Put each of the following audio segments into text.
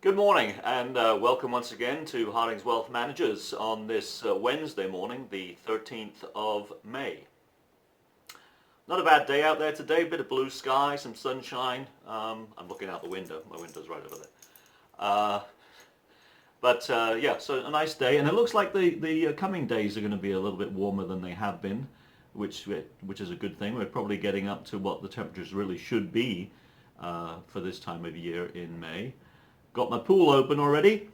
Good morning and welcome once again to Harding's Wealth Managers on this Wednesday morning, the 13th of May. Not a bad day out there today, bit of blue sky, some sunshine. I'm looking out the window, my window's right over there. Yeah, so a nice day, and it looks like the coming days are going to be a little bit warmer than they have been, which is a good thing. We're probably getting up to what the temperatures really should be for this time of year in May. Got my pool open already,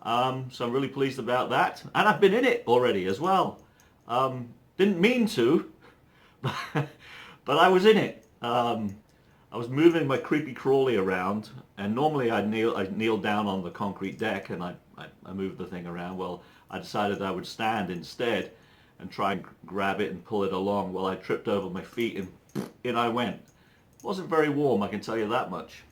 so I'm really pleased about that. And I've been in it already as well. Didn't mean to, but I was in it. I was moving my creepy Crawly around, and normally I'd kneel down on the concrete deck and I moved the thing around. Well, I decided I would stand instead and try and grab it and pull it along. Well, I tripped over my feet and in I went. It wasn't very warm, I can tell you that much.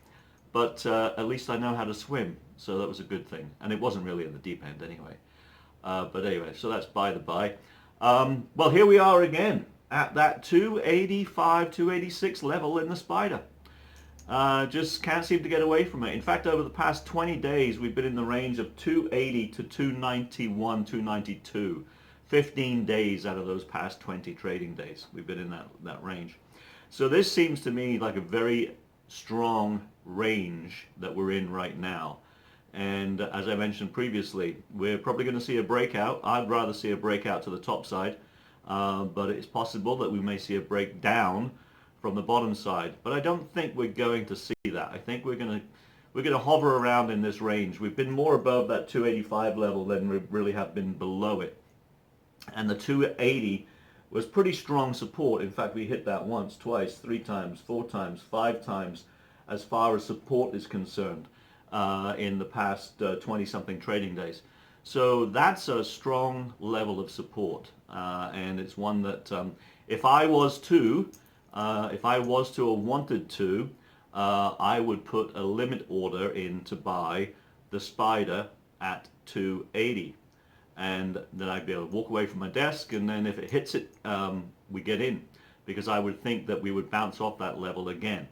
But at least I know how to swim, so that was a good thing. And it wasn't really in the deep end anyway. But anyway, so that's by the by. Well, here we are again at that 285, 286 level in the spider. Just can't seem to get away from it. In fact, over the past 20 days, we've been in the range of 280 to 291, 292. 15 days out of those past 20 trading days, we've been in that range. So this seems to me like a very strong range that we're in right now, and as I mentioned previously, we're probably going to see a breakout. I'd rather see a breakout to the top side, but it's possible that we may see a breakdown from the bottom side, but I don't think we're going to see that. I think we're going to hover around in this range. We've been more above that 285 level than we really have been below it, and the 280 was pretty strong support. In fact, we hit that once, twice, 3 times, 4 times, 5 times as far as support is concerned in the past 20-something trading days. So that's a strong level of support, and it's one that if I was to have wanted to, I would put a limit order in to buy the spider at 280. And then I'd be able to walk away from my desk, and then if it hits it, we get in, because I would think that we would bounce off that level again.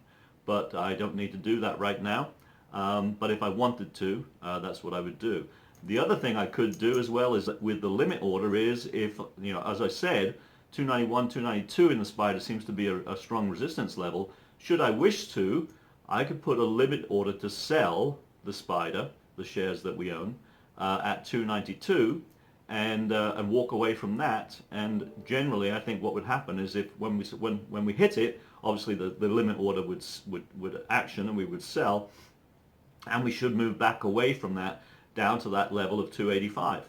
But I don't need to do that right now. But if I wanted to, that's what I would do. The other thing I could do as well is with the limit order is if, as I said, 291, 292 in the spider seems to be a strong resistance level. Should I wish to, I could put a limit order to sell the spider, the shares that we own, at 292. And walk away from that. And generally, I think what would happen is if when we hit it, obviously the limit order would action and we would sell, and we should move back away from that down to that level of 285.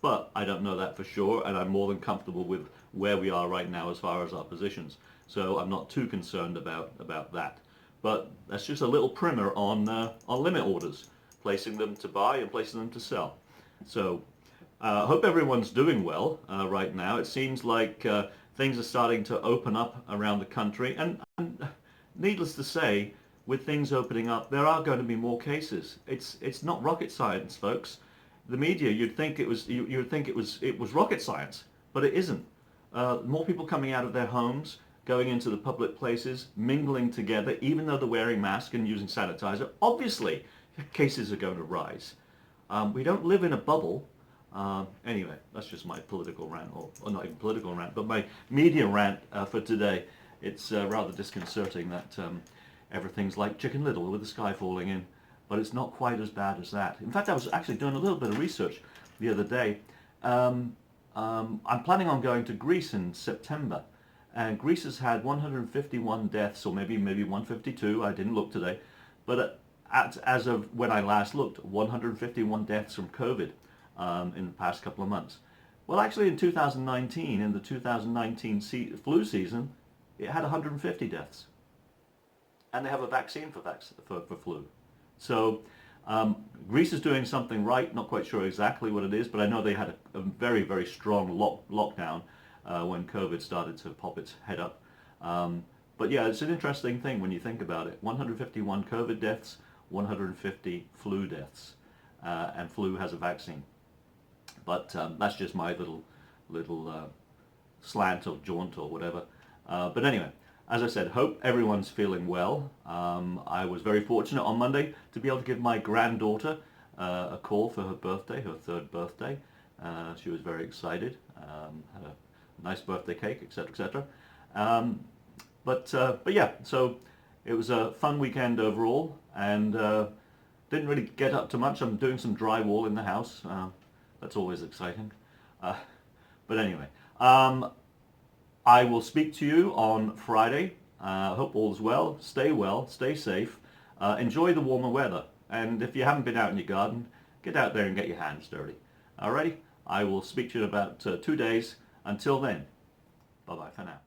But I don't know that for sure, and I'm more than comfortable with where we are right now as far as our positions. So I'm not too concerned about that. But that's just a little primer on limit orders, placing them to buy and placing them to sell. So. I hope everyone's doing well right now. It seems like things are starting to open up around the country, and needless to say, with things opening up, there are going to be more cases. It's not rocket science, folks. The media, you'd think it was rocket science, but it isn't. More people coming out of their homes, going into the public places, mingling together, even though they're wearing masks and using sanitizer. Obviously, cases are going to rise. We don't live in a bubble. Anyway, that's just my political rant, or not even political rant, but my media rant for today. It's rather disconcerting that everything's like Chicken Little with the sky falling in, but it's not quite as bad as that. In fact, I was actually doing a little bit of research the other day. I'm planning on going to Greece in September, and Greece has had 151 deaths, or maybe 152, I didn't look today, but as of when I last looked, 151 deaths from COVID. In the past couple of months. Well, actually in 2019, in the 2019 flu season, it had 150 deaths. And they have a vaccine for flu. So Greece is doing something right, not quite sure exactly what it is, but I know they had a very, very strong lockdown when COVID started to pop its head up. But yeah, it's an interesting thing when you think about it. 151 COVID deaths, 150 flu deaths, and flu has a vaccine. But that's just my little slant or jaunt or whatever. But anyway, as I said, hope everyone's feeling well. I was very fortunate on Monday to be able to give my granddaughter a call for her birthday, her 3rd birthday. She was very excited, had a nice birthday cake, etc., etc. But yeah, so it was a fun weekend overall, and didn't really get up to much. I'm doing some drywall in the house. That's always exciting. But anyway, I will speak to you on Friday. Hope all's well. Stay safe. Enjoy the warmer weather. And if you haven't been out in your garden, get out there and get your hands dirty. Alrighty? I will speak to you in about 2 days. Until then, bye-bye for now.